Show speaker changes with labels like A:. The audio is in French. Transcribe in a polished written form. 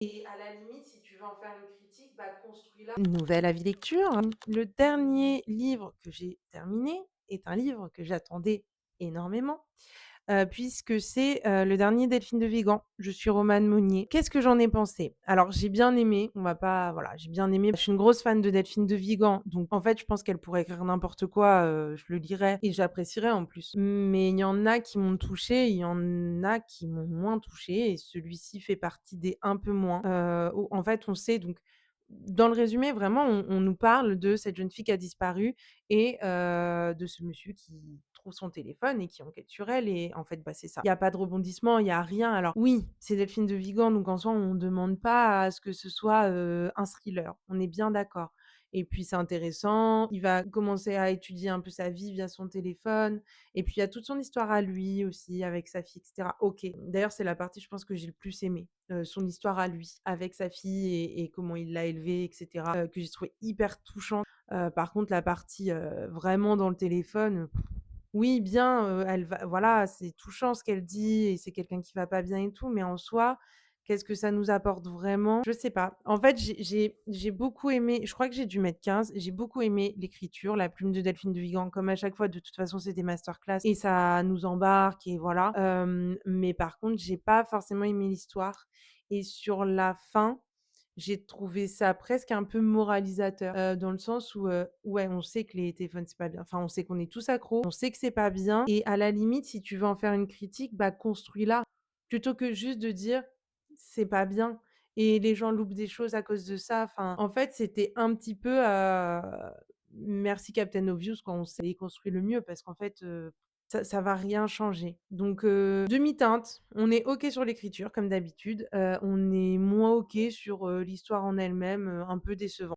A: Et à la limite, si tu veux en faire une critique, bah, construis-la. Nouvelle avis lecture. Le dernier livre que j'ai terminé est un livre que j'attendais énormément, puisque c'est, le dernier Delphine de Vigan, Je suis Romane Monnier. Qu'est-ce que j'en ai pensé? Alors j'ai bien aimé, on va pas voilà, j'ai bien aimé. Je suis une grosse fan de Delphine de Vigan, donc en fait, je pense qu'elle pourrait écrire n'importe quoi, je le lirais et j'apprécierais en plus. Mais il y en a qui m'ont touchée, il y en a qui m'ont moins touchée et celui-ci fait partie des un peu moins. Où en fait, on sait donc dans le résumé, vraiment, on nous parle de cette jeune fille qui a disparu et de ce monsieur qui trouve son téléphone et qui enquête sur elle et en fait, bah, c'est ça. Il y a pas de rebondissement, il y a rien. Alors oui, c'est Delphine de Vigan, donc en soi, on demande pas à ce que ce soit, un thriller. On est bien d'accord et puis c'est intéressant. Il va commencer à étudier un peu sa vie via son téléphone et puis il y a toute son histoire à lui aussi avec sa fille et cetera. OK. D'ailleurs, c'est la partie, je pense, que j'ai le plus aimée, son histoire à lui avec sa fille et comment il l'a élevée et cetera, que j'ai trouvé hyper touchante. Par contre, la partie, vraiment dans le téléphone, oui, bien, elle va voilà, c'est touchant ce qu'elle dit et c'est quelqu'un qui va pas bien et tout, mais en soi, qu'est-ce que ça nous apporte vraiment? Je sais pas. En fait, j'ai beaucoup aimé je crois que j'ai dû mettre 15. J'ai beaucoup aimé l'écriture, la plume de Delphine de Vigan, comme à chaque fois, de toute façon, c'est des masterclass et ça nous embarque et voilà. Mais par contre, j'ai pas forcément aimé l'histoire et sur la fin, j'ai trouvé ça presque un peu moralisateur, dans le sens où, ouais, on sait que les téléphones, c'est pas bien. Enfin, on sait qu'on est tous accros, on sait que c'est pas bien et à la limite, si tu veux en faire une critique, bah, construis-la. Plutôt que juste de dire: «C'est pas bien» et les gens loupent des choses à cause de ça. Enfin, en fait, c'était un petit peu, merci Captain Obvious quand on s'est construit le mieux parce qu'en fait, ça va rien changer. Donc demi-teinte, on est OK sur l'écriture comme d'habitude, on est moins OK sur, l'histoire en elle-même, un peu décevant.